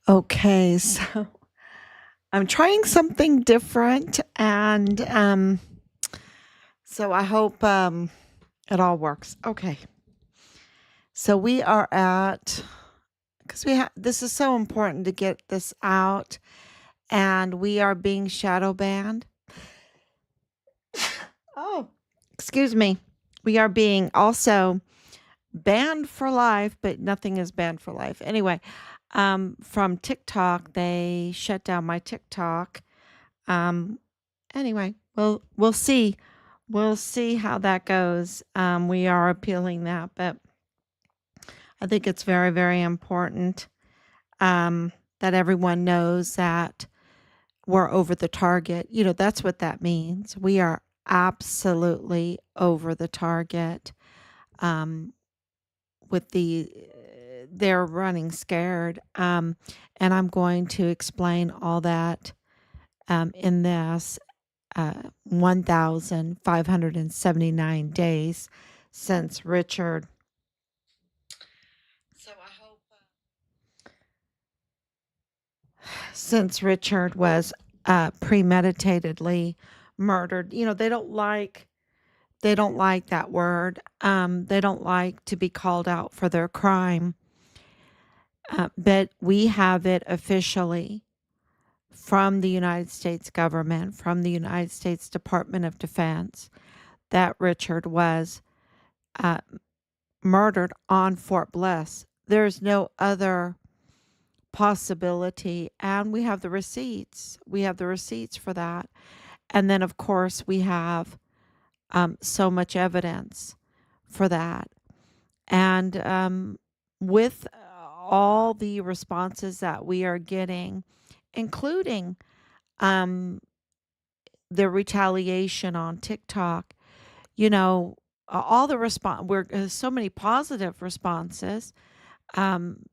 Okay, so I'm trying something different, and so I hope it all works. Okay, so we are at because we have this is so important to get this out, and we are being shadow banned. Oh, excuse me. We are being also banned for life, but nothing is banned for life. Anyway, from TikTok, they shut down my TikTok. Um, anyway, we'll see. We'll see how that goes. We are appealing that, but I think it's very, very important that everyone knows that we're over the target. That's what that means. We are absolutely over the target. Um, with they're running scared. And I'm going to explain all that in this 1,579 days since Richard. So I hope since Richard was premeditatedly murdered. They don't like that word. They don't like to be called out for their crime. But we have it officially from the United States government, from the United States Department of Defense, that Richard was uh, murdered on Fort Bliss. There's no other possibility. And we have the receipts. We have the receipts for that. And then, of course, we have so much evidence for that. And with all the responses that we are getting, including um, the retaliation on TikTok, you know, all the response, we're so many positive responses,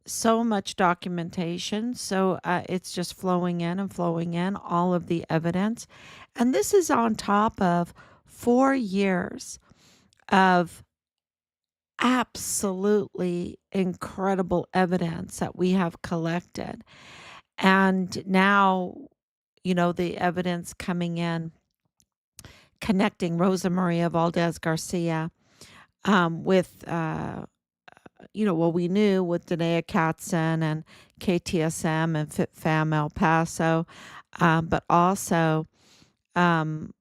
so much documentation. So it's just flowing in and flowing in, all of the evidence. And this is on top of 4 years of absolutely incredible evidence that we have collected. And now, the evidence coming in connecting Rosa Maria Valdez Garcia with, well, we knew with Danae Katzen and KTSM and FitFam El Paso, but also um,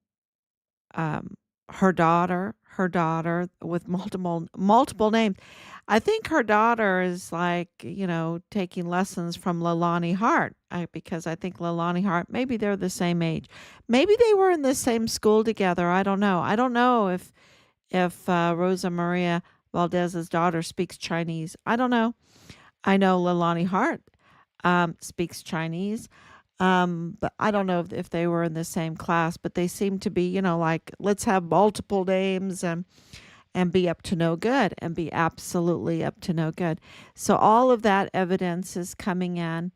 um, her daughter with multiple names. I think her daughter is like, taking lessons from Lalani Hart, because I think Lalani Hart, maybe they're the same age. Maybe they were in the same school together. I don't know. I don't know if Rosa Maria Valdez's daughter speaks Chinese. I don't know. I know Lalani Hart speaks Chinese. But I don't know if they were in the same class, but they seem to be, like, let's have multiple names and be up to no good and be absolutely up to no good. So all of that evidence is coming in,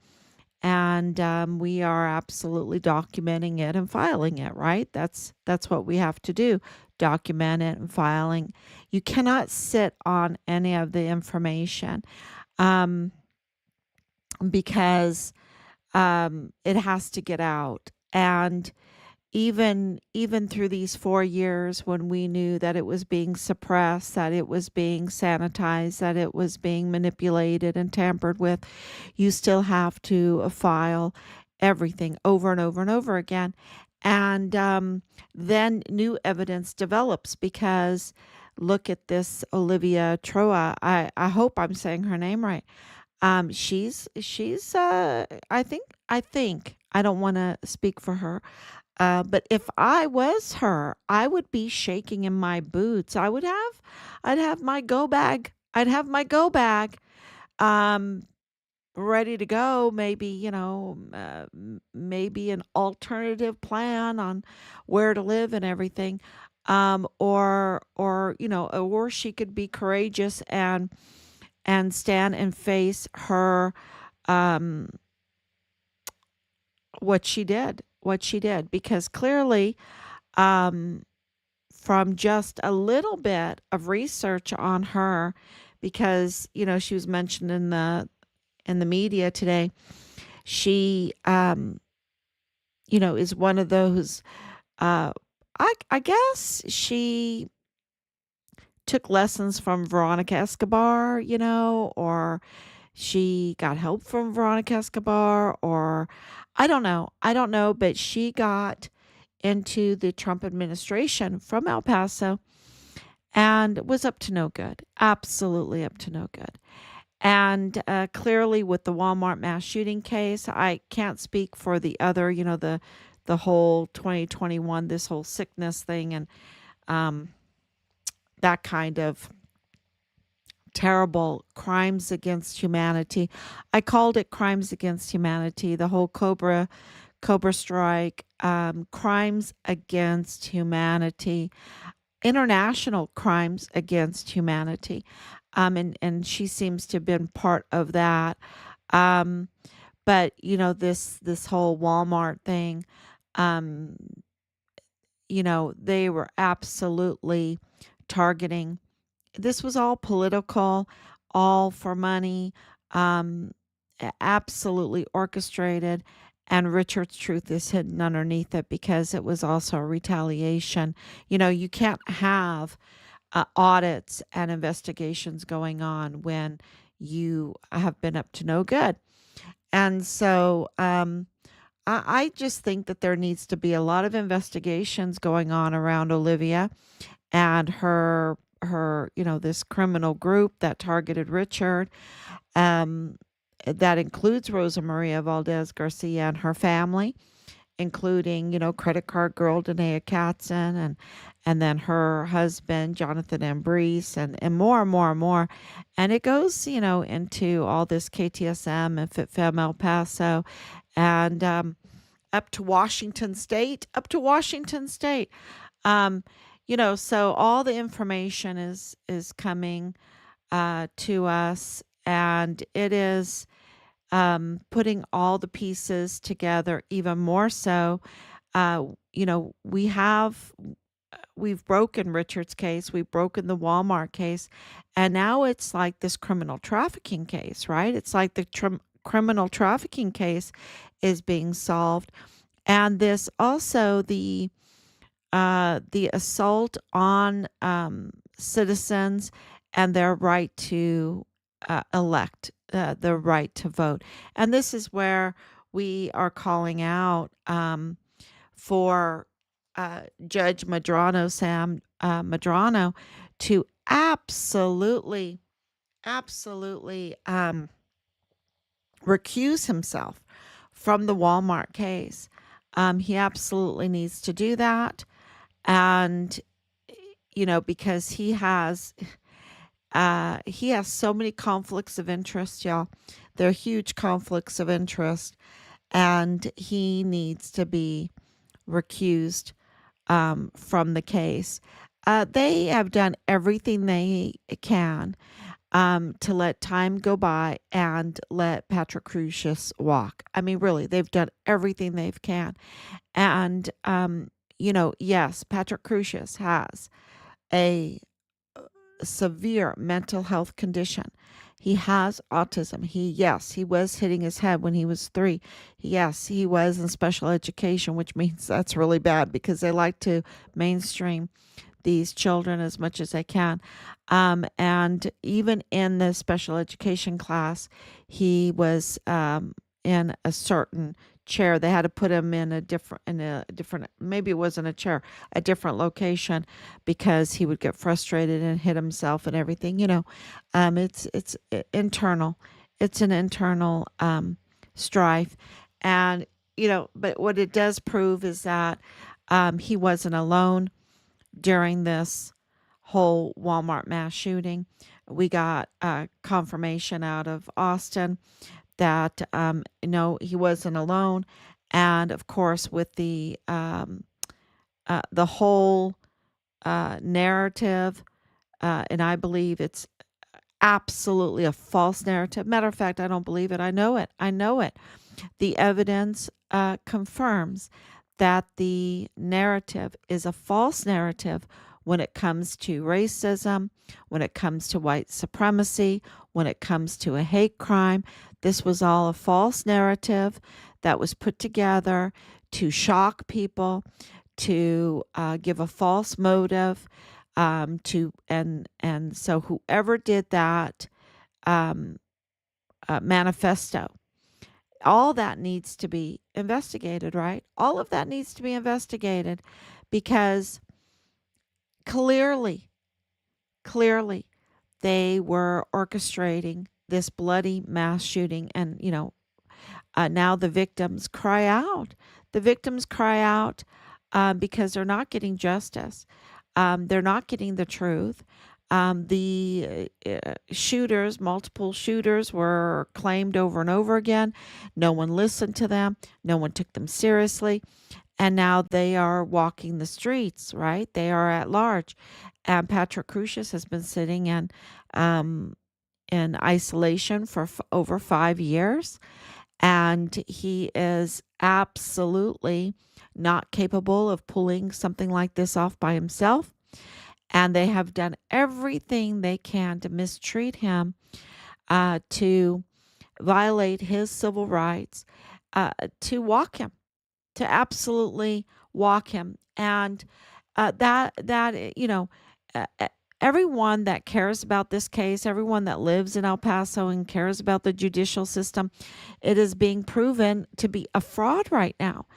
and we are absolutely documenting it and filing it, right? That's what we have to do, document it and filing. You cannot sit on any of the information um, because it has to get out. And even through these 4 years, when we knew that it was being suppressed, that it was being sanitized, that it was being manipulated and tampered with, you still have to file everything over and over and over again. And then new evidence develops because look at this Olivia Troa. I hope I'm saying her name right. She's I think I don't want to speak for her, but if I was her, I would be shaking in my boots. I'd have my go bag. I'd have my go bag, um, ready to go. Maybe, maybe an alternative plan on where to live and everything. Or she could be courageous and stand and face her, um, what she did, because clearly, um, from just a little bit of research on her, because she was mentioned in the media today. She, is one of those. Uh, I guess she took lessons from Veronica Escobar, or she got help from Veronica Escobar, or I don't know. I don't know, but she got into the Trump administration from El Paso and was up to no good. Absolutely up to no good. And clearly, with the Walmart mass shooting case, I can't speak for the other, the whole 2021, this whole sickness thing, and um, that kind of terrible crimes against humanity. I called it crimes against humanity. The whole Cobra strike, crimes against humanity, international crimes against humanity. And she seems to have been part of that. Um, but this whole Walmart thing, um, they were absolutely targeting. This was all political, all for money, um, absolutely orchestrated. And Richard's truth is hidden underneath it because it was also a retaliation. You can't have audits and investigations going on when you have been up to no good. And so I just think that there needs to be a lot of investigations going on around Olivia and her this criminal group that targeted Richard. Um, that includes Rosa Maria Valdez Garcia and her family, including, credit card girl Danae Katzen, and then her husband Jonathan Ambrose, and more and more and more. And it goes, into all this KTSM and FitFem El Paso, and up to Washington State. Um, so all the information is coming to us, and it is putting all the pieces together even more so. Uh, we've broken Richard's case, we've broken the Walmart case, and now it's like this criminal trafficking case, right? It's like the criminal trafficking case is being solved, and this also the assault on citizens and their right to elect, the right to vote. And this is where we are calling out for Judge Medrano, Sam Medrano, to absolutely recuse himself from the Walmart case. He absolutely needs to do that. And, because he has so many conflicts of interest, y'all. They're huge conflicts of interest, and he needs to be recused from the case. They have done everything they can to let time go by and let Patrick Crucius walk. I mean, really, they've done everything they can. And, yes, Patrick Crucius has a severe mental health condition. He has autism. Yes, he was hitting his head when he was 3. Yes, he was in special education, which means that's really bad because they like to mainstream these children as much as they can. And even in the special education class, he was in a certain chair. They had to put him in a different, maybe it wasn't a chair, a different location because he would get frustrated and hit himself and everything. It's internal. It's an internal strife, and but what it does prove is that he wasn't alone during this whole Walmart mass shooting. We got confirmation out of Austin that he wasn't alone, and of course with the whole narrative, and I believe it's absolutely a false narrative. Matter of fact, I don't believe it. I know it. I know it. The evidence confirms that the narrative is a false narrative when it comes to racism, when it comes to white supremacy, when it comes to a hate crime. This was all a false narrative that was put together to shock people, to give a false motive, and so whoever did that um, manifesto, all that needs to be investigated, right? All of that needs to be investigated because clearly, clearly, they were orchestrating this bloody mass shooting. And, now the victims cry out. The victims cry out because they're not getting justice. They're not getting the truth. The shooters, multiple shooters, were claimed over and over again. No one listened to them. No one took them seriously. And now they are walking the streets, right? They are at large. And Patrick Crucius has been sitting um, in isolation for over 5 years. And he is absolutely not capable of pulling something like this off by himself. And they have done everything they can to mistreat him, to violate his civil rights, to walk him, to absolutely walk him. And uh, everyone that cares about this case, everyone that lives in El Paso and cares about the judicial system, it is being proven to be a fraud right now,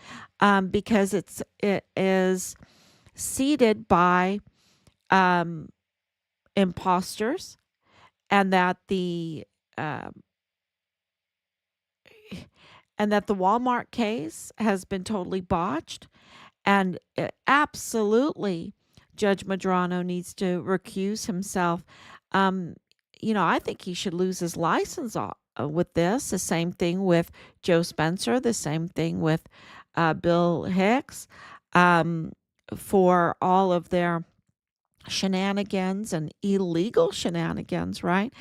because it is seeded by um, imposters, and that the um, Walmart case has been totally botched. And absolutely, Judge Medrano needs to recuse himself. Um, I think he should lose his license with this. The same thing with Joe Spencer. The same thing with Bill Hicks, um, for all of their shenanigans and illegal shenanigans, right?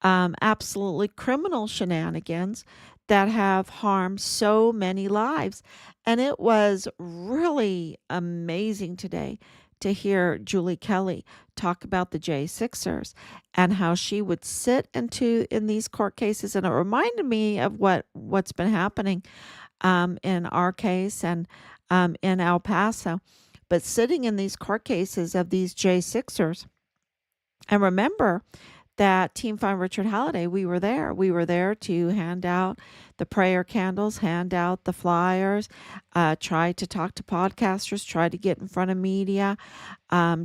Absolutely criminal shenanigans that have harmed so many lives. And it was really amazing today to hear Julie Kelly talk about the J6ers and how she would sit in these court cases. And it reminded me of what's been happening in our case and in El Paso. But sitting in these court cases of these J6ers, and remember that Team Find Richard Halliday, we were there. We were there to hand out the prayer candles, hand out the flyers, try to talk to podcasters, try to get in front of media,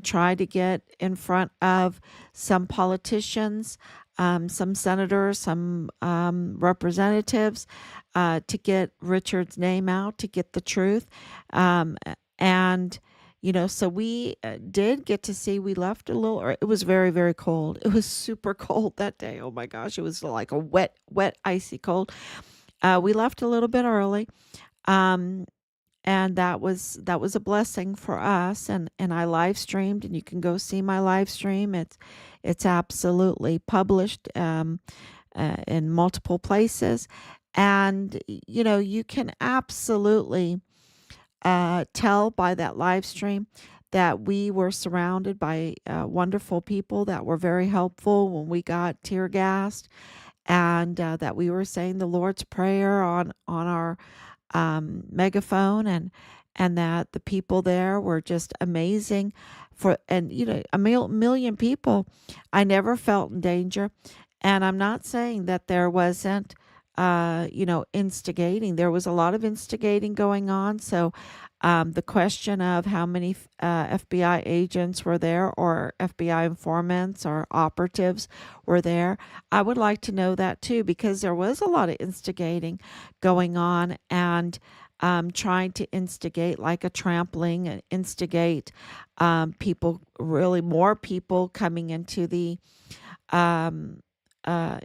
try to get in front of some politicians, some senators, some representatives, to get Richard's name out, to get the truth. And so we did get to see, we left a little, or it was very, very cold. It was super cold that day. Oh my gosh, it was like a wet, wet, icy cold. We left a little bit early. Um, and that was a blessing for us, and I live streamed, and you can go see my live stream. It's absolutely published in multiple places. And you can absolutely tell by that live stream that we were surrounded by wonderful people that were very helpful when we got tear gassed, and that we were saying the Lord's Prayer on our megaphone, and that the people there were just amazing. And a million people, I never felt in danger. And I'm not saying that there wasn't instigating. There was a lot of instigating going on. So the question of how many FBI agents were there, or FBI informants or operatives were there, I would like to know that too, because there was a lot of instigating going on, and trying to instigate like a trampling, and instigate people, really more people coming um,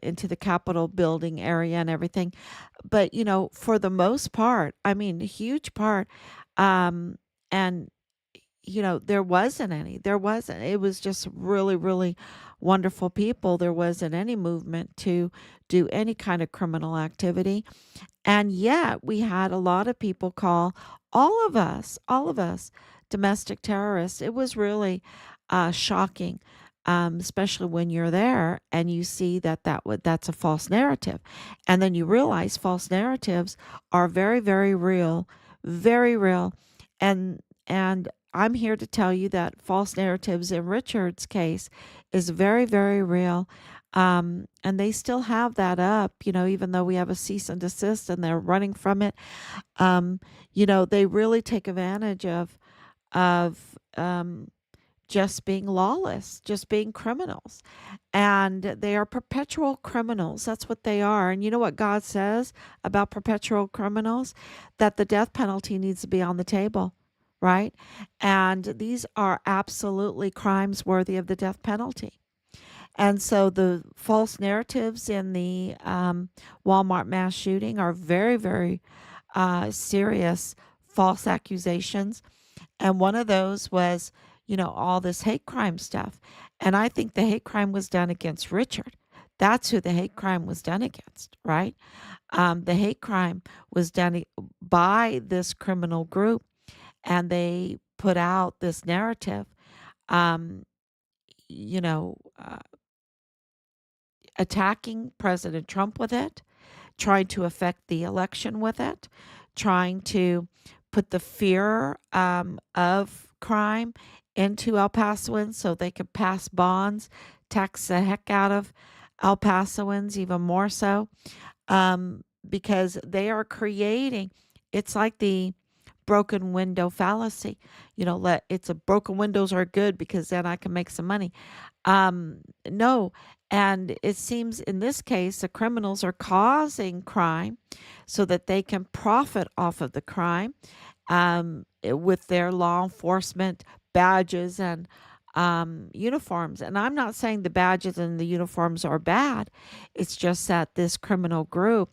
into the Capitol building area and everything. But, for the most part, I mean, a huge part, and, there wasn't any. There wasn't. It was just really, really wonderful people. There wasn't any movement to do any kind of criminal activity. And yet we had a lot of people call all of us, domestic terrorists. It was really shocking, especially when you're there and you see that that's a false narrative, and then you realize false narratives are very, very real, and and I'm here to tell you that false narratives in Richard's case is very, very real. And they still have that up, even though we have a cease and desist and they're running from it. Um, they really take advantage of just being lawless, just being criminals. And they are perpetual criminals. That's what they are. And you know what God says about perpetual criminals? That the death penalty needs to be on the table, right? And these are absolutely crimes worthy of the death penalty. And so the false narratives in the Walmart mass shooting are very, very serious false accusations. And one of those was, all this hate crime stuff. And I think the hate crime was done against Richard. That's who the hate crime was done against, right? The hate crime was done by this criminal group, and they put out this narrative, um, you know, uh, attacking President Trump with it, trying to affect the election with it, trying to put the fear of crime into El Pasoans so they could pass bonds, tax the heck out of El Pasoans, even more so, because they are creating, it's like the broken window fallacy. It's a broken windows are good because then I can make some money. No. And it seems in this case, the criminals are causing crime so that they can profit off of the crime, with their law enforcement badges and uniforms. And I'm not saying the badges and the uniforms are bad. It's just that this criminal group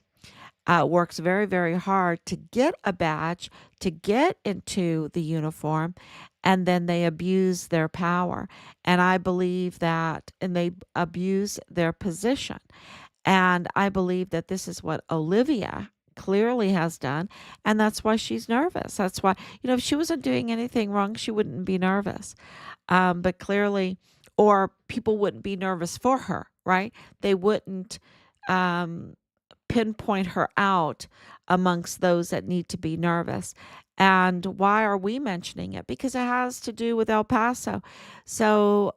works very, very hard to get a badge, to get into the uniform, and then they abuse their power. And I believe that, and they abuse their position. And I believe that this is what Olivia clearly has done. And that's why she's nervous. That's why, if she wasn't doing anything wrong, she wouldn't be nervous. But clearly, or people wouldn't be nervous for her, right? They wouldn't. Um, Pinpoint her out amongst those that need to be nervous. And why are we mentioning it? Because it has to do with El Paso. So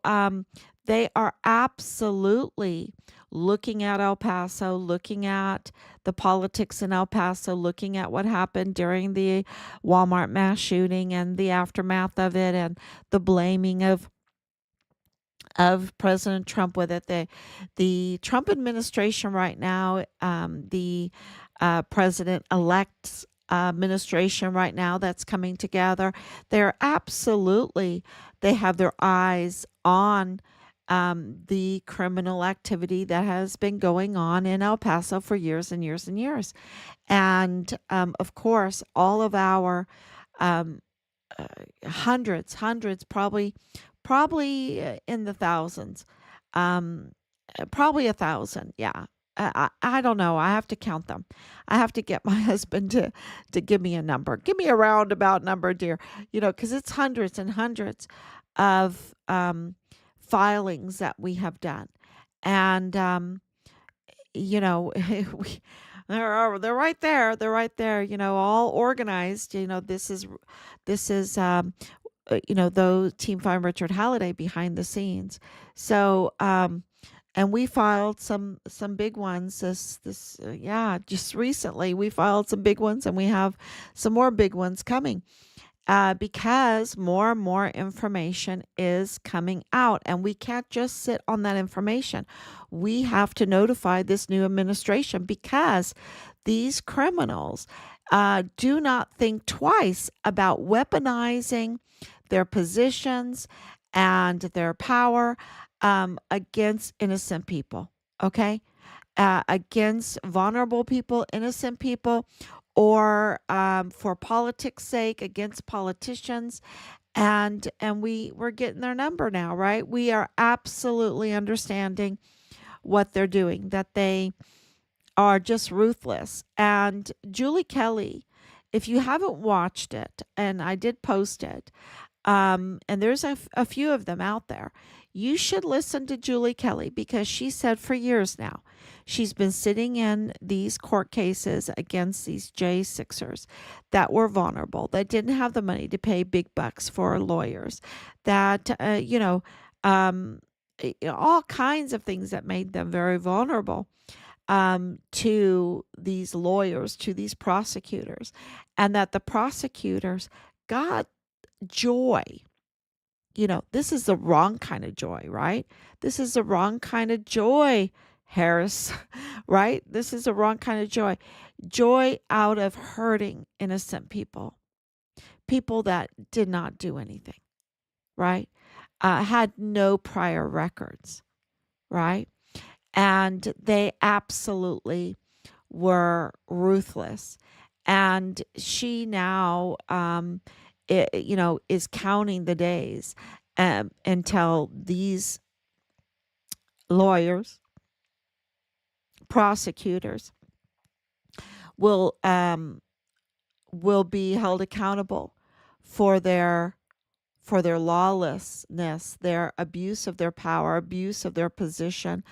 they are absolutely looking at El Paso, looking at the politics in El Paso, looking at what happened during the Walmart mass shooting and the aftermath of it, and the blaming of President Trump with it. The Trump administration right now, the president elect's administration right now that's coming together, they're absolutely, they have their eyes on the criminal activity that has been going on in El Paso for years and years and years. And of course, all of our um, hundreds, probably in the thousands, um, probably 1,000. Yeah. I don't know. I have to count them. I have to get my husband to give me a number. Give me a roundabout number, dear. Because it's hundreds and hundreds of filings that we have done, and we, they're right there. They're right there. All organized. This is those Team Farm Richard Halliday behind the scenes. So, and we filed some big ones. Yeah, just recently we filed some big ones, and we have some more big ones coming. Because more and more information is coming out, and we can't just sit on that information. We have to notify this new administration, because these criminals do not think twice about weaponizing their positions and their power against innocent people. Okay, against vulnerable people, innocent people, or for politics' sake, against politicians. And we're getting their number now, right? We are absolutely understanding what they're doing, that they are just ruthless. And Julie Kelly, if you haven't watched it, and I did post it, And there's a few of them out there. You should listen to Julie Kelly because she said for years now, she's been sitting in these court cases against these J6ers that were vulnerable, that didn't have the money to pay big bucks for lawyers, that, um, all kinds of things that made them very vulnerable to these lawyers, to these prosecutors, and that the prosecutors got joy. This is the wrong kind of joy, right? This is the wrong kind of joy, Harris, right? This is the wrong kind of joy. Joy out of hurting innocent people, people that did not do anything, right? Had no prior records, right? And they absolutely were ruthless. And she now, is counting the days until these lawyers, prosecutors will will be held accountable for their lawlessness, their abuse of their power, abuse of their position.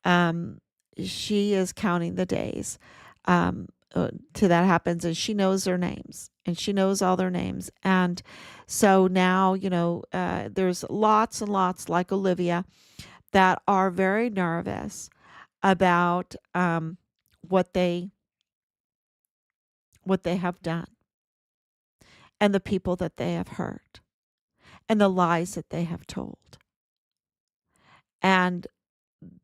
Um, she is counting the days till that happens, and she knows their names, and she knows all their names. And so now, there's lots and lots like Olivia that are very nervous about what they what they have done and the people that they have hurt and the lies that they have told and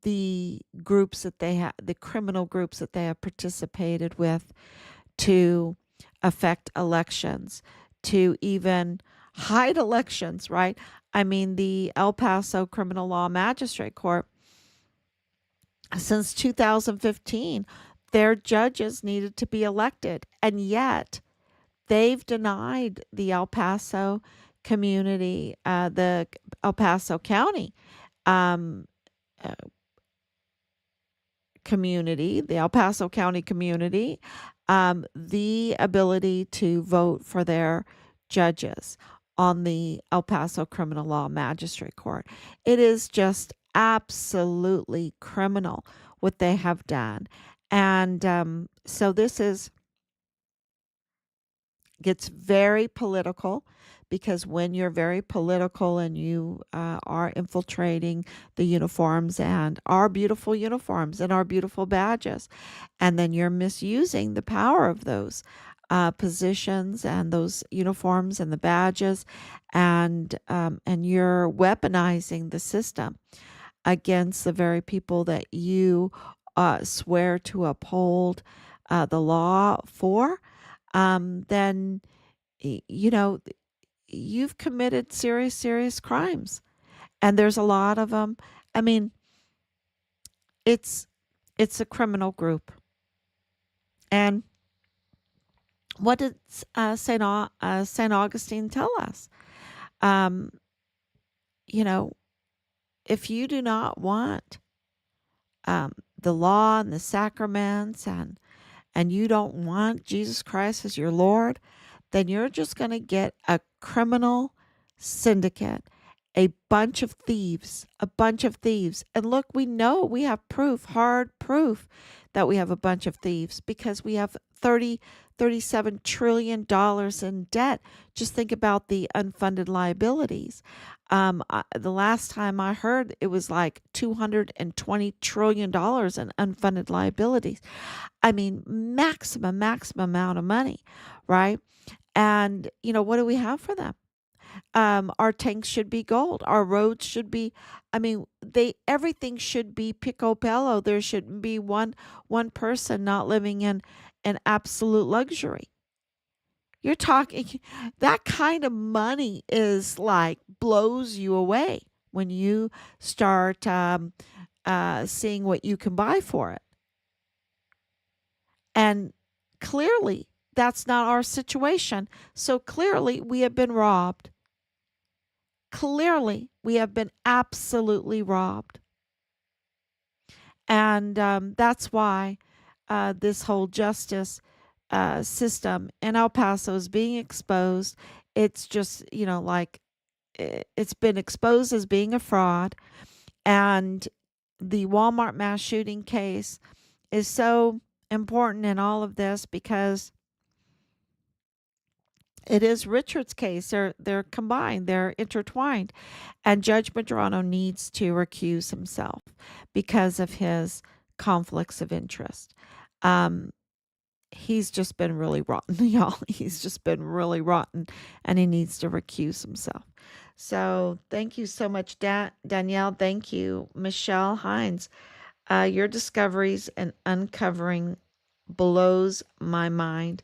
the groups that they have, the criminal groups that they have participated with to affect elections, to even hide elections, right? I mean, the El Paso Criminal Law Magistrate Court, since 2015, their judges needed to be elected, and yet they've denied the El Paso community, the El Paso County um, uh, community, the El Paso County community, the ability to vote for their judges on the El Paso Criminal Law Magistrate Court. It is just absolutely criminal what they have done. And so this is gets very political because when you're very political and you are infiltrating the uniforms and our beautiful uniforms and our beautiful badges, and then you're misusing the power of those positions and those uniforms and the badges, and you're weaponizing the system against the very people that you swear to uphold the law for, then you know you've committed serious, serious crimes, and there's a lot of them. I mean, it's it's a criminal group, and what did Saint Augustine tell us? Um, you know, if you do not want the law and the sacraments, and you don't want Jesus Christ as your Lord, then you're just going to get a criminal syndicate, a bunch of thieves, a bunch of thieves. And look, we know we have proof, hard proof, that we have a bunch of thieves because we have 37 trillion dollars in debt. Just think about the unfunded liabilities. The last time I heard, it was like $220 trillion in unfunded liabilities. I mean, maximum amount of money, right? And, what do we have for them? Our tanks should be gold. Our roads should be, I mean, everything should be picobello. There shouldn't be one person not living in absolute luxury. You're talking that kind of money is like blows you away when you start seeing what you can buy for it. And clearly, that's not our situation. So clearly, we have been robbed. Clearly, we have been absolutely robbed. And that's why this whole justice system in El Paso is being exposed. It's just, like it's been exposed as being a fraud. And the Walmart mass shooting case is so important in all of this because it is Richard's case. They're combined, they're intertwined, and Judge Medrano needs to recuse himself because of his conflicts of interest. Um, he's just been really rotten, y'all. He's just been really rotten, and he needs to recuse himself. So thank you so much, Danielle. Thank you, Michelle Hines. Your discoveries and uncovering blows my mind.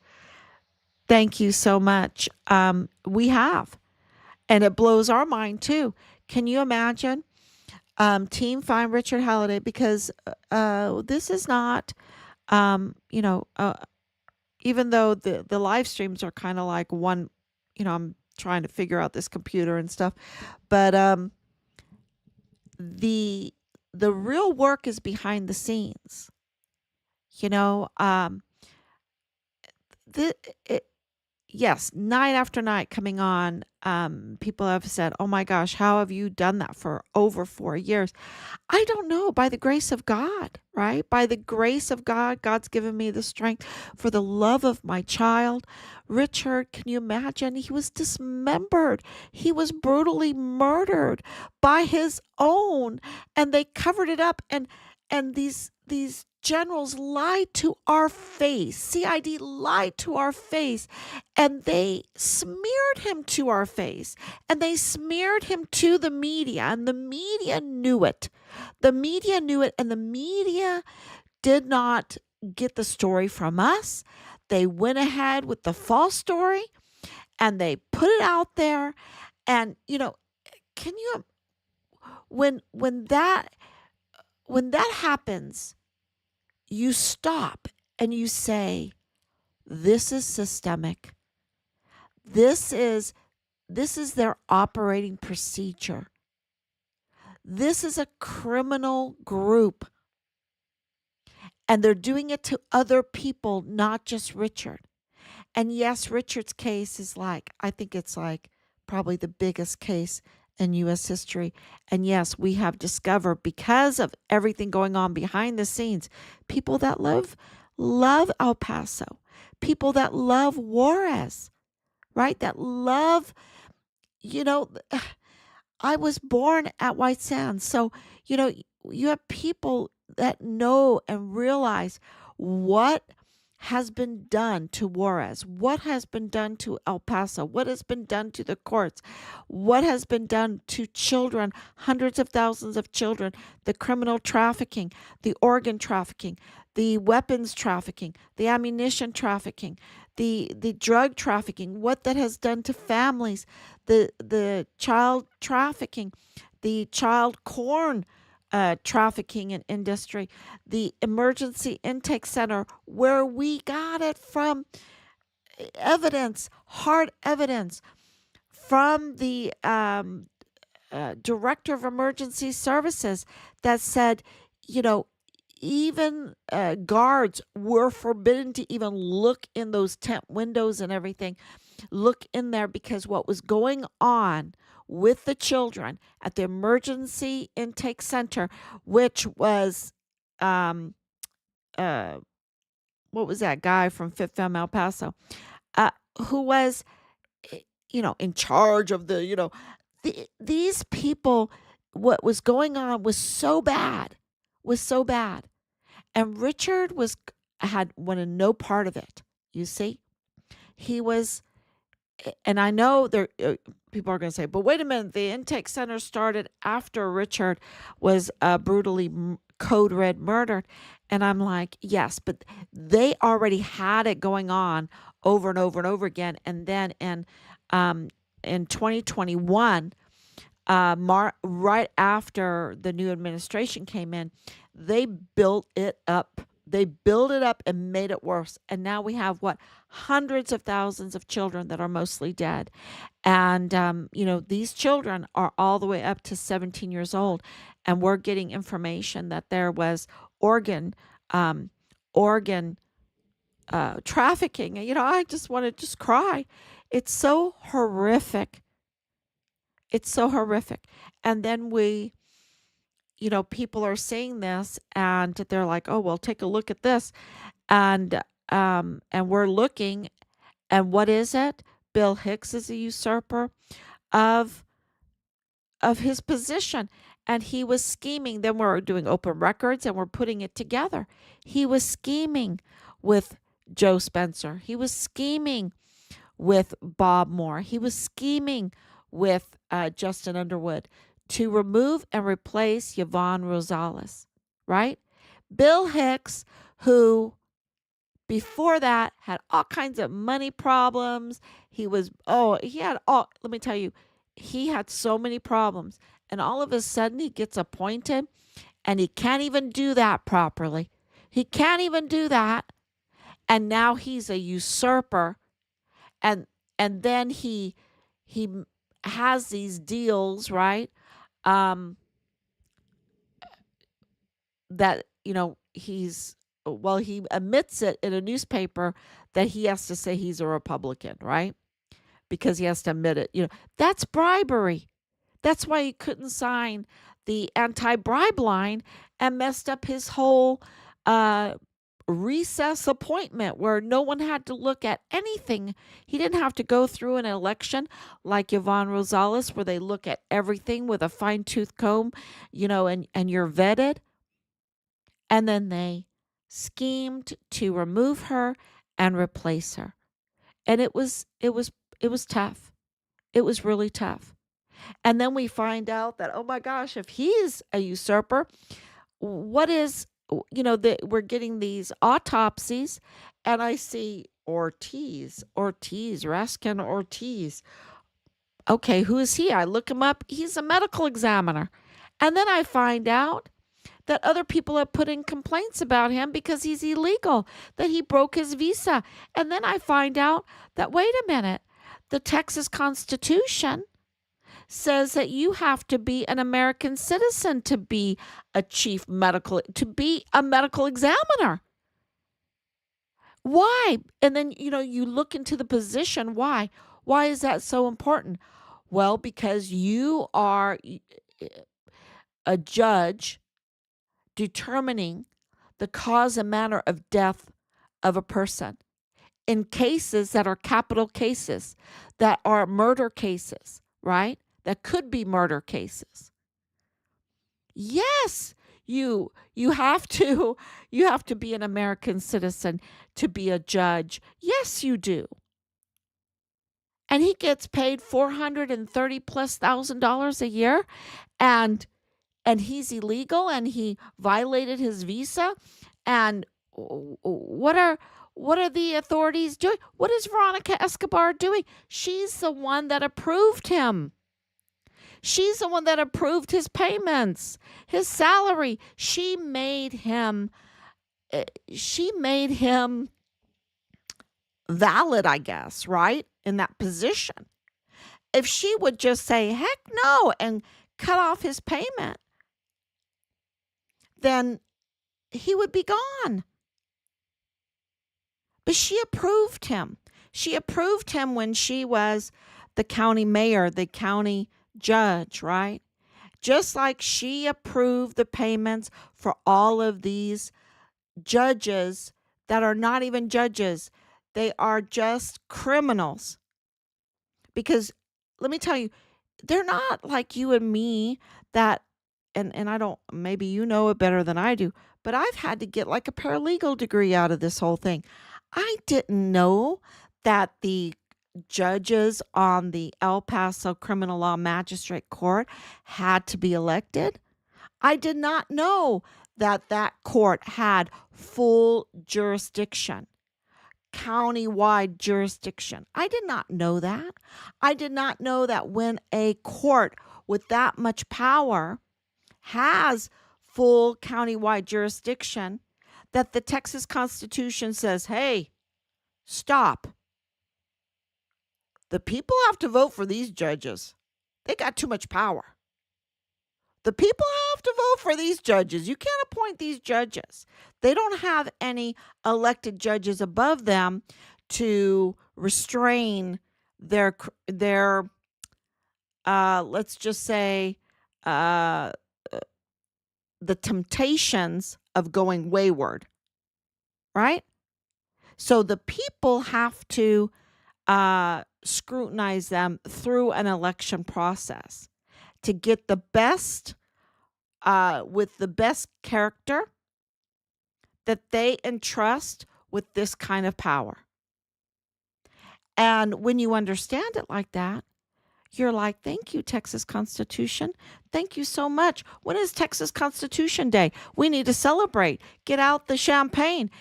Thank you so much. We have, and it blows our mind too. Can you imagine? Team Find Richard Halliday, because this is not, you know, even though the live streams are kind of like one, I'm trying to figure out this computer and stuff, but the the real work is behind the scenes. You know, the it, yes, night after night coming on, people have said, "Oh my gosh, how have you done that for over 4 years?" I don't know, by the grace of God, right? By the grace of God, God's given me the strength for the love of my child. Richard, can you imagine? He was dismembered. He was brutally murdered by his own, and they covered it up, and these generals lied to our face. CID lied to our face, and they smeared him to our face, and they smeared him to the media, and the media knew it. The media knew it, and the media did not get the story from us. They went ahead with the false story, and they put it out there. And can you, when that happens, you stop and you say, this is systemic. This is their operating procedure. This is a criminal group, and they're doing it to other people, not just Richard. And yes, Richard's case is I think it's probably the biggest case in U.S. history. And yes, we have discovered, because of everything going on behind the scenes, people that love El Paso, people that love Juarez, right? That love, you know, I was born at White Sands. So, you know, you have people that know and realize what has been done to Juarez, what has been done to El Paso, what has been done to the courts, what has been done to children, hundreds of thousands of children, the criminal trafficking, the organ trafficking, the weapons trafficking, the ammunition trafficking, the drug trafficking, what that has done to families, the child trafficking, the child corn trafficking and industry, the emergency intake center where we got it from, evidence, hard evidence from the director of emergency services that said, you know, even guards were forbidden to even look in those tent windows and everything, look in there, because what was going on with the children at the emergency intake center, which was, um, uh, what was that guy from Fifth Fem El Paso, uh, who was, eh, in charge of these people. What was going on was so bad. And Richard had wanted no part of it. You see, he was, and I know there people are going to say, but wait a minute, the intake center started after Richard was brutally code red murdered. And I'm like, yes, but they already had it going on over and over and over again. And then in 2021, right after the new administration came in, they built it up. They built it up and made it worse. And now we have hundreds of thousands of children that are mostly dead. And, these children are all the way up to 17 years old. And we're getting information that there was um, organ trafficking. I just want to just cry. It's so horrific. It's so horrific. And then people are saying this and they're like, "Oh, well, take a look at this." And we're looking, and what is it? Bill Hicks is a usurper of his position, and he was scheming. Then we're doing open records and we're putting it together. He was scheming with Joe Spencer. He was scheming with Bob Moore. He was scheming with Justin Underwood to remove and replace Yvonne Rosales, right? Bill Hicks, who before that had all kinds of money problems. He had let me tell you, he had so many problems. And all of a sudden he gets appointed and he can't even do that properly. He can't even do that. And now he's a usurper. And then he has these deals, right? Um, that he admits it in a newspaper that he has to say he's a Republican, right? Because he has to admit it. That's bribery. That's why he couldn't sign the anti-bribe line and messed up his whole uh, recess appointment where no one had to look at anything. He didn't have to go through an election like Yvonne Rosales where they look at everything with a fine-tooth comb, and you're vetted. And then they schemed to remove her and replace her. And it was tough. It was really tough. And then we find out that, oh my gosh, if he's a usurper, what is, we're getting these autopsies, and I see Raskin Ortiz. Okay, who is he? I look him up. He's a medical examiner. And then I find out that other people have put in complaints about him because he's illegal, that he broke his visa. And then I find out that, wait a minute, the Texas Constitution says that you have to be an American citizen to be to be a medical examiner. Why? And then, you look into the position. Why? Why is that so important? Well, because you are a judge determining the cause and manner of death of a person in cases that are capital cases, that are murder cases, right? That could be murder cases. Yes, you have to you have to be an American citizen to be a judge. Yes, you do. And he gets paid 430 plus $1,000 a year, and he's illegal and he violated his visa. And what are the authorities doing? What is Veronica Escobar doing? She's the one that approved him. She's the one that approved his payments, his salary. She made him valid, I guess, right? In that position. If she would just say, heck no, and cut off his payment, then he would be gone. But she approved him. She approved him when she was the county mayor, the county judge, right? Just like she approved the payments for all of these judges that are not even judges. They are just criminals. Because let me tell you, they're not like you and me that, and I don't, maybe you know it better than I do, but I've had to get like a paralegal degree out of this whole thing. I didn't know that the judges on the El Paso Criminal Law Magistrate Court had to be elected. I did not know that court had full jurisdiction, county-wide jurisdiction. I did not know that. I did not know that when a court with that much power has full county-wide jurisdiction, that the Texas Constitution says, hey, stop. The people have to vote for these judges. They got too much power. The people have to vote for these judges. You can't appoint these judges. They don't have any elected judges above them to restrain their let's just say, uh, the temptations of going wayward, right? So the people have to scrutinize them through an election process to get the best, with the best character that they entrust with this kind of power. And when you understand it like that, you're like, thank you, Texas Constitution. Thank you so much. When is Texas Constitution Day? We need to celebrate. Get out the champagne.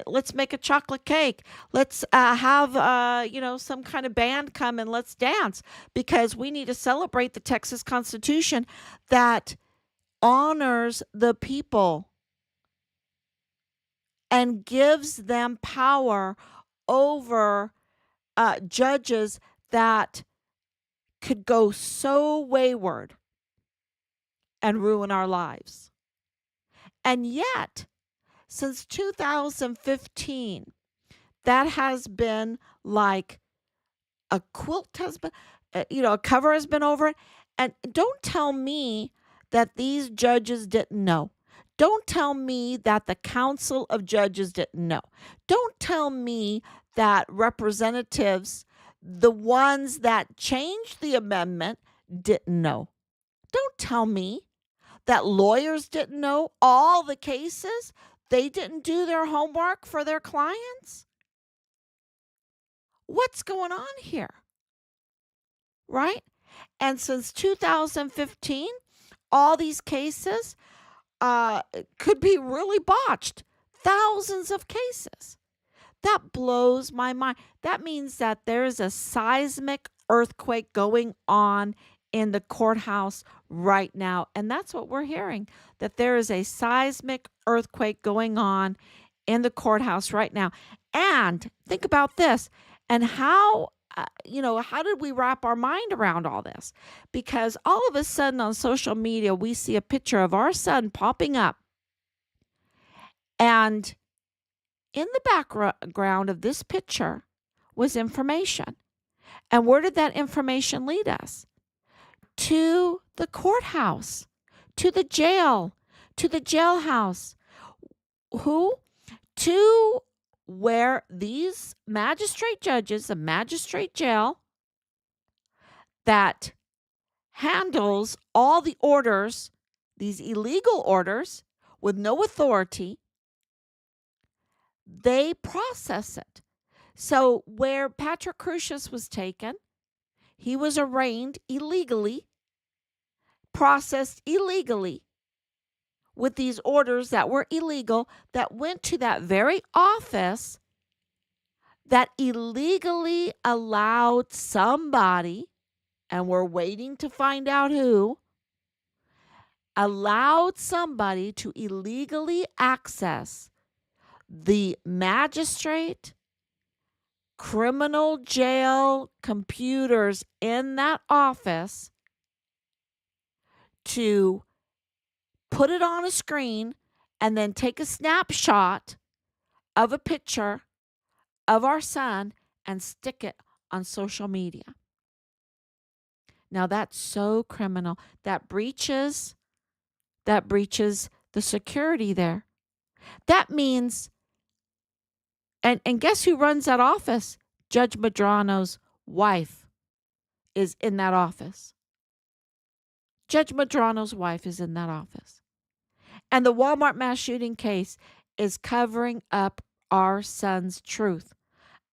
Let's make a chocolate cake. Let's have, some kind of band come and let's dance, because we need to celebrate the Texas Constitution that honors the people and gives them power over judges that could go so wayward and ruin our lives. And yet, since 2015, that has been like a quilt has been, a cover has been over it. And don't tell me that these judges didn't know. Don't tell me that the Council of Judges didn't know. Don't tell me that representatives, the ones that changed the amendment, didn't know. Don't tell me that lawyers didn't know all the cases. They didn't do their homework for their clients. What's going on here? Right? And since 2015, all these cases could be really botched. Thousands of cases. That blows my mind. That means that there is a seismic earthquake going on in the courthouse right now. And that's what we're hearing, that there is a seismic earthquake going on in the courthouse right now. And think about this, and how did we wrap our mind around all this? Because all of a sudden on social media, we see a picture of our son popping up. And in the background of this picture was information. And where did that information lead us? To the courthouse, to the jail, to the jailhouse. Who? To where these magistrate judges, the magistrate jail that handles all the orders, these illegal orders with no authority, they process it. So where Patrick Crucius was taken, he was arraigned illegally, processed illegally with these orders that were illegal, that went to that very office that illegally allowed somebody, and we're waiting to find out who, allowed somebody to illegally access the magistrate criminal jail computers in that office to put it on a screen and then take a snapshot of a picture of our son and stick it on social media. Now that's so criminal. That breaches the security there. That means, and guess who runs that office? Judge Medrano's wife is in that office. Judge Medrano's wife is in that office. And the Walmart mass shooting case is covering up our son's truth.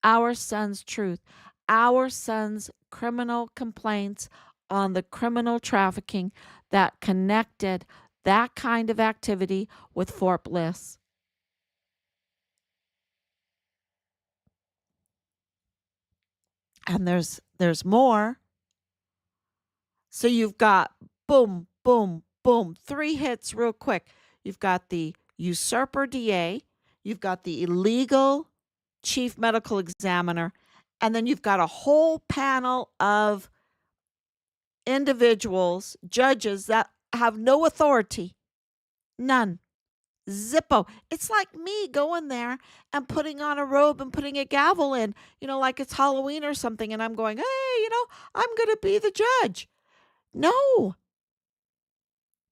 Our son's truth. Our son's criminal complaints on the criminal trafficking that connected that kind of activity with Fort Bliss. And there's more. So you've got boom, boom, boom, 3 hits real quick. You've got the usurper DA, you've got the illegal chief medical examiner, and then you've got a whole panel of individuals, judges that have no authority. None. Zippo. It's like me going there and putting on a robe and putting a gavel in, like it's Halloween or something. And I'm going, hey, I'm going to be the judge. No,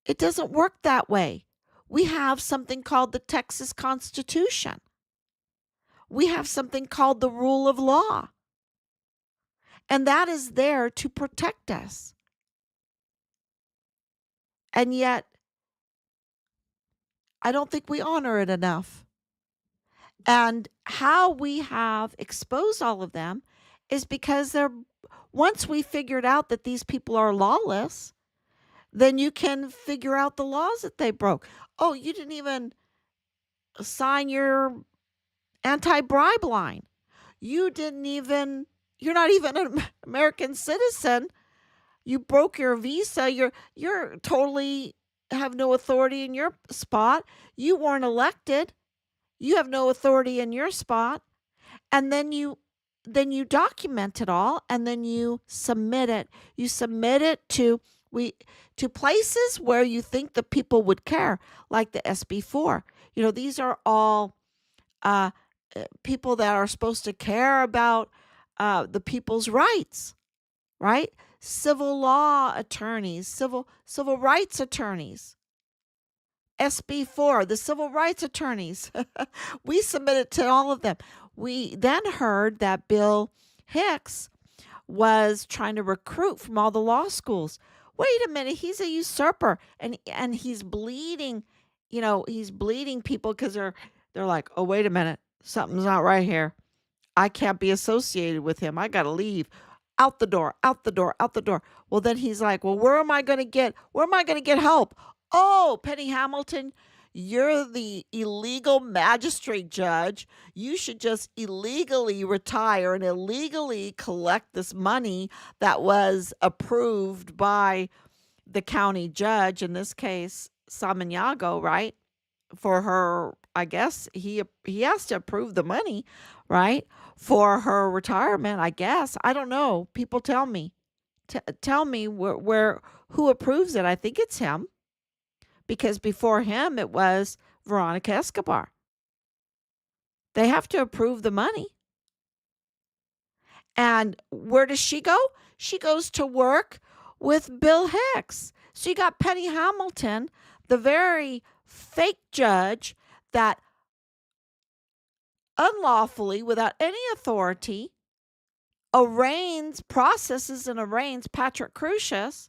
it doesn't work that way. We have something called the Texas Constitution. We have something called the rule of law, and that is there to protect us. And yet, I don't think we honor it enough. And how we have exposed all of them is because once we figured out that these people are lawless, then you can figure out the laws that they broke. Oh, you didn't even sign your anti-bribe line. You're not even an American citizen. You broke your visa. You're totally have no authority in your spot. You weren't elected. You have no authority in your spot. And then you document it all, and then you submit it. You submit it we to places where you think the people would care, like the SB4. These are all uh, people that are supposed to care about the people's rights, right? Civil law attorneys, civil rights attorneys. SB4, the civil rights attorneys. We submitted to all of them. We then heard that Bill Hicks was trying to recruit from all the law schools. Wait a minute, he's a usurper, and he's bleeding. He's bleeding people because they're like, oh, wait a minute, something's not right here. I can't be associated with him. I got to leave. Out the door, out the door, out the door. Well, then he's like, well, where am I going to get help? Oh, Penny Hamilton, you're the illegal magistrate judge. You should just illegally retire and illegally collect this money that was approved by the county judge, in this case, Samaniago, right? For her, I guess he has to approve the money, right? For her retirement, I guess. I don't know. People tell me. Tell me where who approves it. I think it's him, because before him it was Veronica Escobar. They have to approve the money. And where does she go? She goes to work with Bill Hicks. So you got Penny Hamilton, the very fake judge that unlawfully, without any authority, processes and arraigns Patrick Crusius,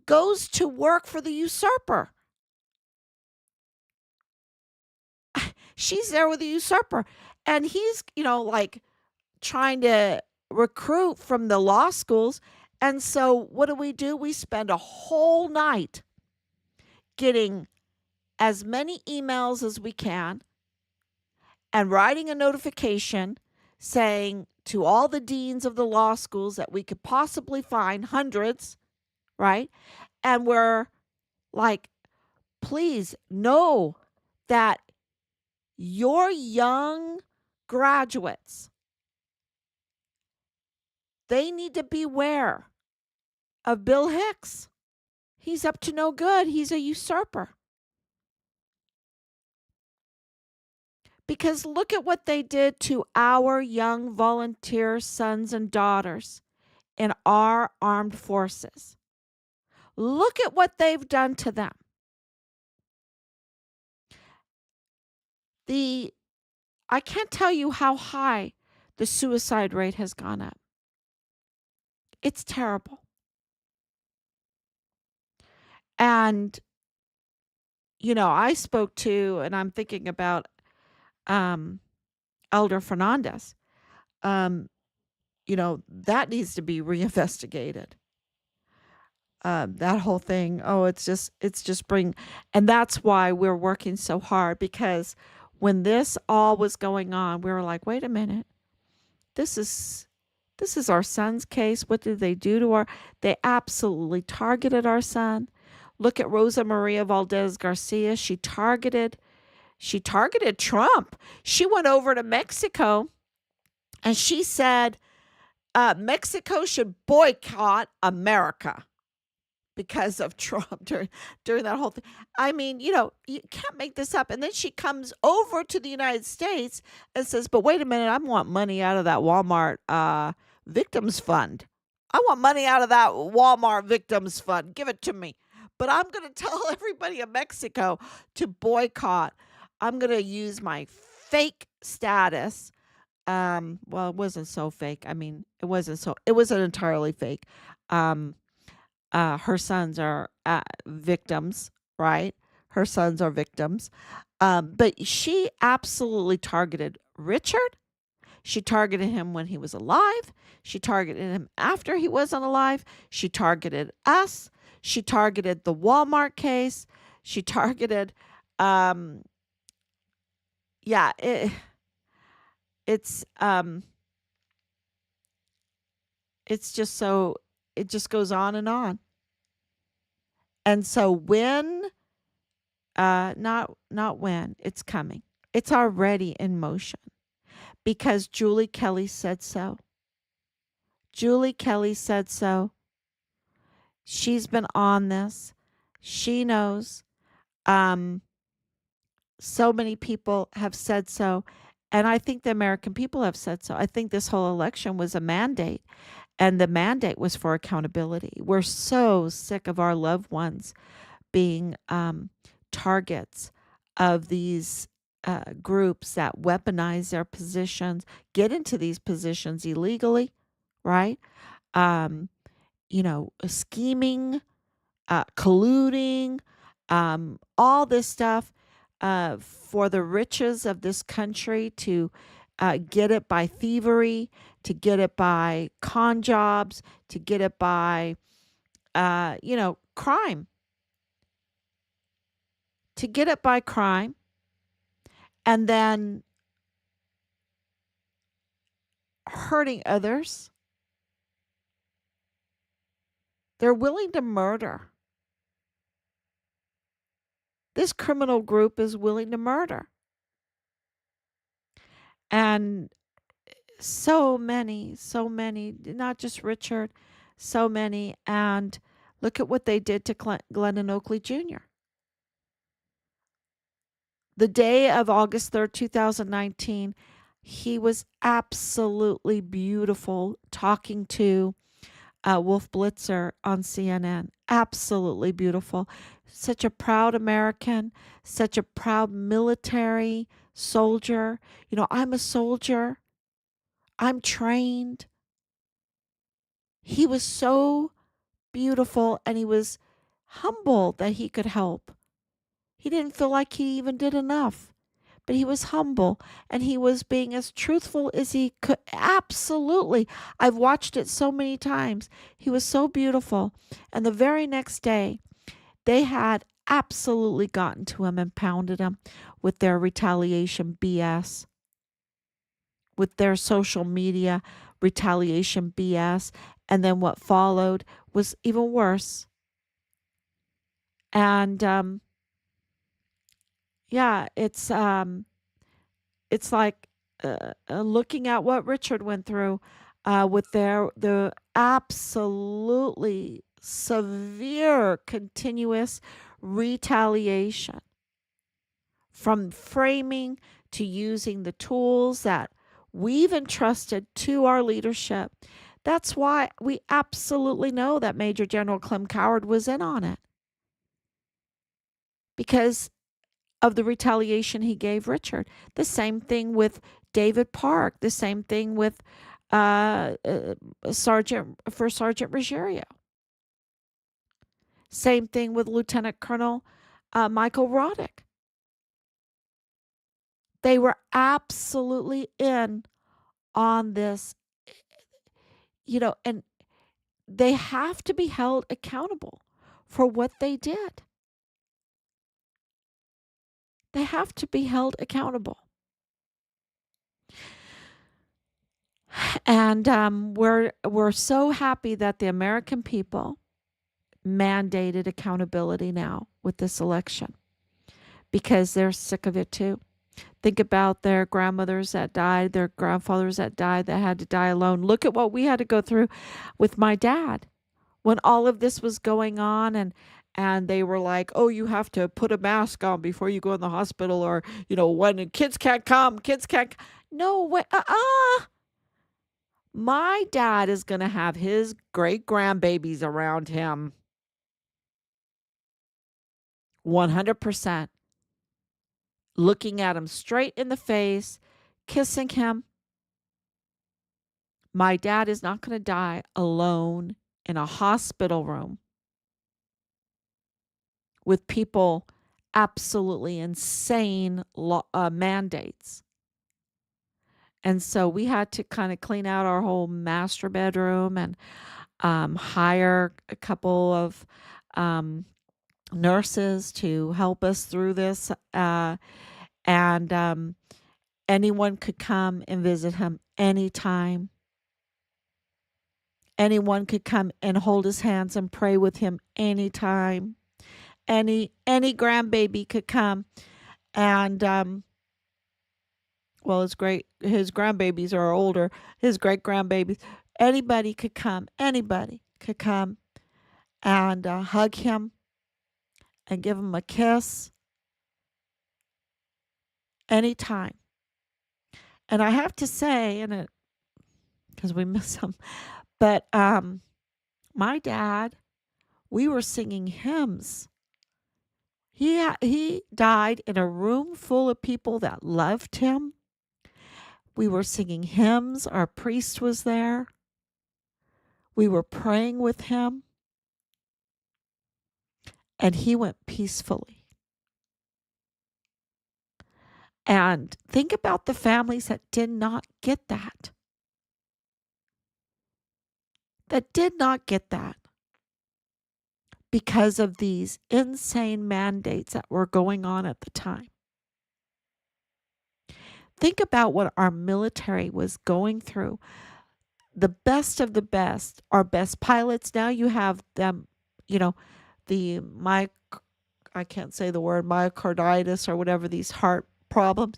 goes to work for the usurper. She's there with the usurper. And he's, like trying to recruit from the law schools. And so what do? We spend a whole night getting as many emails as we can and writing a notification saying to all the deans of the law schools that we could possibly find, hundreds, right? And we're like, please know that your young graduates, they need to beware of Bill Hicks. He's up to no good. He's a usurper. Because look at what they did to our young volunteer sons and daughters in our armed forces. Look at what they've done to them. I can't tell you how high the suicide rate has gone up. It's terrible. And, I spoke to, and I'm thinking about Elder Fernandez. That needs to be reinvestigated. That whole thing, it's just and that's why we're working so hard, because when this all was going on, we were like, wait a minute, this is our son's case. What did they do to they absolutely targeted our son. Look at Rosa Maria Valdez Garcia. She targeted Trump. She went over to Mexico and she said, Mexico should boycott America because of Trump during that whole thing. I mean, you can't make this up. And then she comes over to the United States and says, but wait a minute, I want money out of that Walmart victims fund. I want money out of that Walmart victims fund. Give it to me. But I'm going to tell everybody in Mexico to boycott. I'm going to use my fake status. Well, it wasn't so fake. I mean, it wasn't entirely fake. Um, her sons are victims, right? Her sons are victims. But she absolutely targeted Richard. She targeted him when he was alive. She targeted him after he wasn't alive. She targeted us. She targeted the Walmart case. She targeted, um, yeah, it's um, it's just so it just goes on and on. And so when, not when, it's coming. It's already in motion because Julie Kelly said so. Julie Kelly said so. She's been on this. She knows. Um, so many people have said so. And I think the American people have said so. I think this whole election was a mandate, and the mandate was for accountability. We're so sick of our loved ones being targets of these groups that weaponize their positions, get into these positions illegally, right? Um, scheming, colluding, all this stuff for the riches of this country to get it by thievery, to get it by con jobs, to get it by, crime, to get it by crime, and then hurting others. They're willing to murder. This criminal group is willing to murder. And so many, not just Richard, so many. And look at what they did to Glennon Oakley Jr. The day of August 3rd, 2019, he was absolutely beautiful talking to Wolf Blitzer on CNN. Absolutely beautiful. Such a proud American, such a proud military soldier. I'm a soldier. I'm trained. He was so beautiful and he was humble that he could help. He didn't feel like he even did enough, but he was humble and he was being as truthful as he could. Absolutely. I've watched it so many times. He was so beautiful. And the very next day, they had absolutely gotten to him and pounded him with their retaliation BS, with their social media retaliation BS. And then what followed was even worse. And yeah, it's like looking at what Richard went through with the absolutely severe continuous retaliation, from framing to using the tools that we've entrusted to our leadership. That's why we absolutely know that Major General Clem Coward was in on it, because of the retaliation he gave Richard. The same thing with David Park. The same thing with Sergeant Ruggiero. Same thing with Lieutenant Colonel Michael Roddick. They were absolutely in on this, and they have to be held accountable for what they did. They have to be held accountable. And we're so happy that the American people mandated accountability now with this election, because they're sick of it too. Think about their grandmothers that died, their grandfathers that died, that had to die alone. Look at what we had to go through with my dad when all of this was going on, and they were like, "Oh, you have to put a mask on before you go in the hospital, or when kids can't come, kids can't." No way. My dad is going to have his great grandbabies around him 100%, looking at him straight in the face, kissing him. My dad is not going to die alone in a hospital room with people absolutely insane mandates. And so we had to kind of clean out our whole master bedroom and hire a couple of um, nurses to help us through this. And anyone could come and visit him anytime. Anyone could come and hold his hands and pray with him anytime. Any grandbaby could come and well, his grandbabies are older, his great grandbabies. Anybody could come and hug him and give him a kiss anytime. And I have to say, and it because we miss him, but my dad, we were singing hymns. He died in a room full of people that loved him. We were singing hymns. Our priest was there. We were praying with him, and he went peacefully. And think about the families that did not get that. That did not get that because of these insane mandates that were going on at the time. Think about what our military was going through. The best of the best, our best pilots. Now you have them, you know, the I can't say the word myocarditis or whatever, these heart problems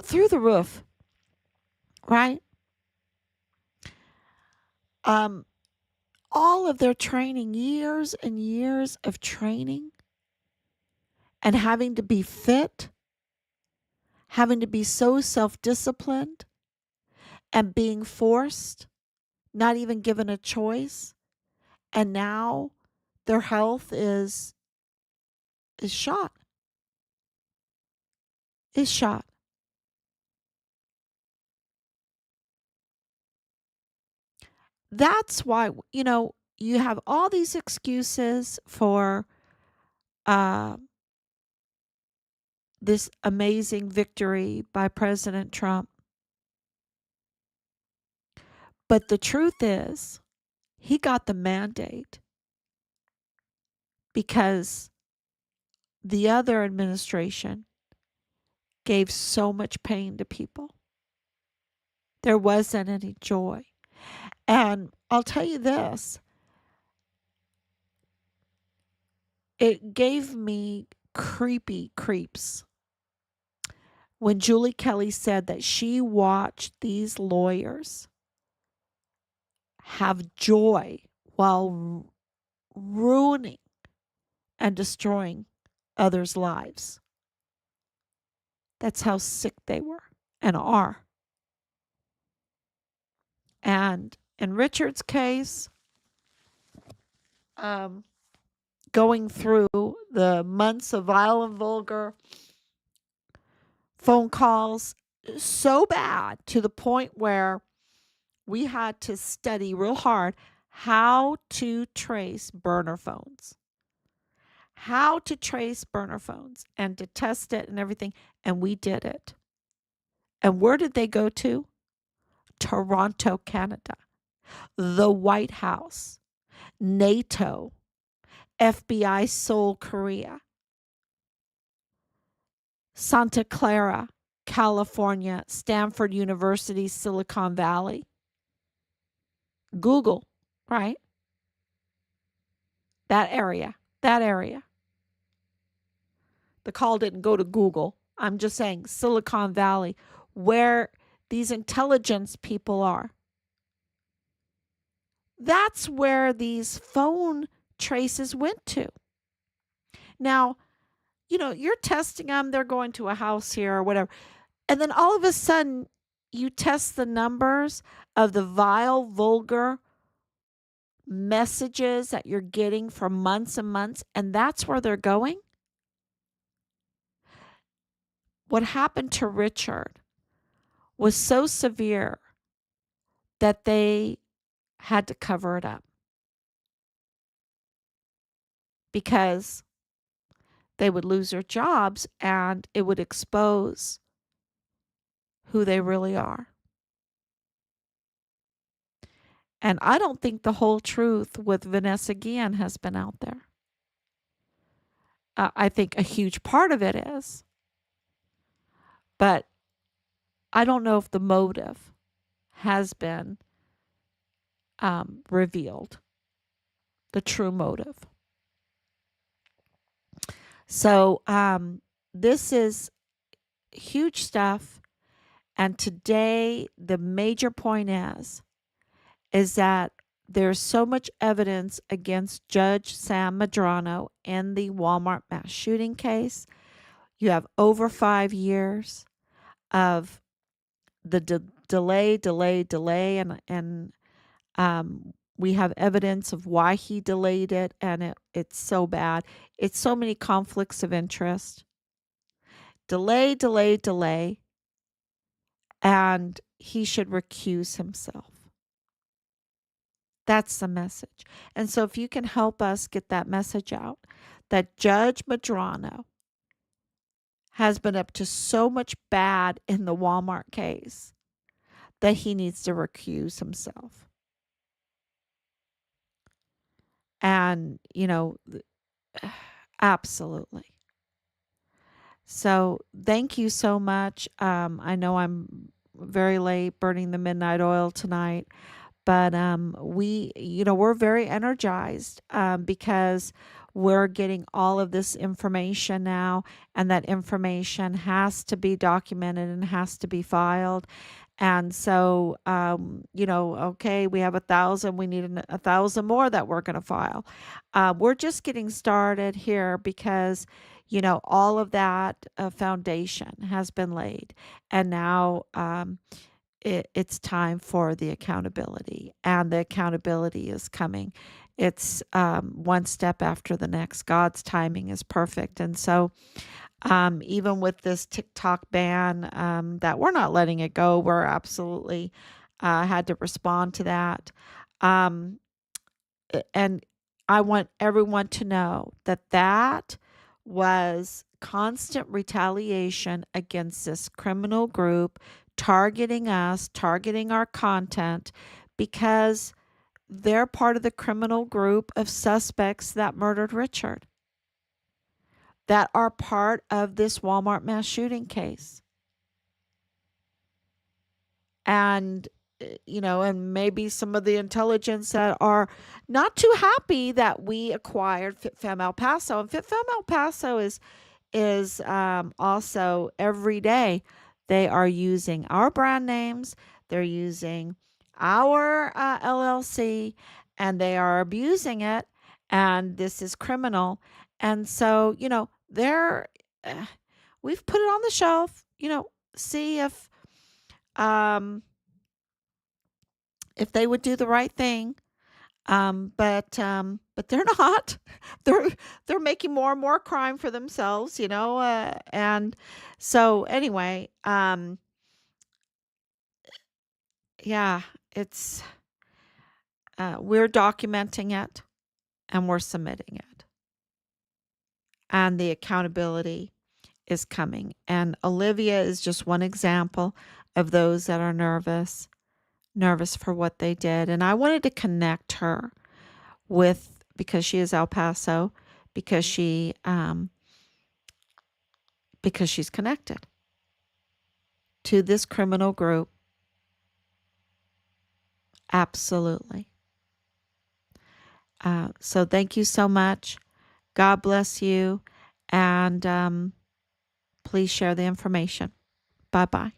through the roof, right? Um, all of their training, years and years of training, and having to be fit, having to be so self-disciplined, and being forced, not even given a choice, and now their health is shot. Is shot. That's why, you have all these excuses for uh, this amazing victory by President Trump. But the truth is, he got the mandate because the other administration gave so much pain to people. There wasn't any joy. And I'll tell you this, it gave me creepy creeps when Julie Kelly said that she watched these lawyers have joy while ruining and destroying others' lives. That's how sick they were and are. And in Richard's case, um, going through the months of vile and vulgar phone calls, so bad to the point where we had to study real hard how to trace burner phones. How to trace burner phones and to test it and everything. And we did it. And where did they go to? Toronto, Canada. The White House. NATO. FBI Seoul, Korea. Santa Clara, California. Stanford University, Silicon Valley. Google, right? That area. That area. The call didn't go to Google. I'm just saying Silicon Valley, where these intelligence people are. That's where these phone traces went to. Now, you're testing them, they're going to a house here or whatever. And then all of a sudden, you test the numbers of the vile, vulgar messages that you're getting for months and months, and that's where they're going? What happened to Richard was so severe that they had to cover it up because they would lose their jobs and it would expose who they really are. And I don't think the whole truth with Vanessa Guillen has been out there. I think a huge part of it is, but I don't know if the motive has been revealed, the true motive. So this is huge stuff. And today, the major point is that there's so much evidence against Judge Sam Medrano in the Walmart mass shooting case. You have over 5 years of the delay, and we have evidence of why he delayed it, and it's so bad. It's so many conflicts of interest. Delay, and he should recuse himself. That's the message. And so if you can help us get that message out, that Judge Medrano has been up to so much bad in the Walmart case that he needs to recuse himself. And, absolutely. So thank you so much. I know I'm very late burning the midnight oil tonight, but we're very energized because we're getting all of this information now, and that information has to be documented and has to be filed. And so, okay, we have 1,000, we need 1,000 more that we're going to file. We're just getting started here because, all of that foundation has been laid. And now it's time for the accountability, and the accountability is coming. It's one step after the next. God's timing is perfect. And so, even with this TikTok ban, that we're not letting it go. We're absolutely had to respond to that. Um, and I want everyone to know that that was constant retaliation against this criminal group targeting us, targeting our content, because they're part of the criminal group of suspects that murdered Richard, that are part of this Walmart mass shooting case. And, and maybe some of the intelligence that are not too happy that we acquired FitFem El Paso. And FitFem El Paso is also every day they are using our brand names, they're using our LLC, and they are abusing it. And this is criminal. And so, they're uh, we've put it on the shelf, see um, if they would do the right thing. But they're not. they're they're making more and more crime for themselves, and so anyway, yeah, it's we're documenting it and we're submitting it, and the accountability is coming. And Olivia is just one example of those that are nervous for what they did. And I wanted to connect her with, because she is El Paso, because she's connected to this criminal group. Absolutely. So thank you so much. God bless you. And please share the information. Bye bye.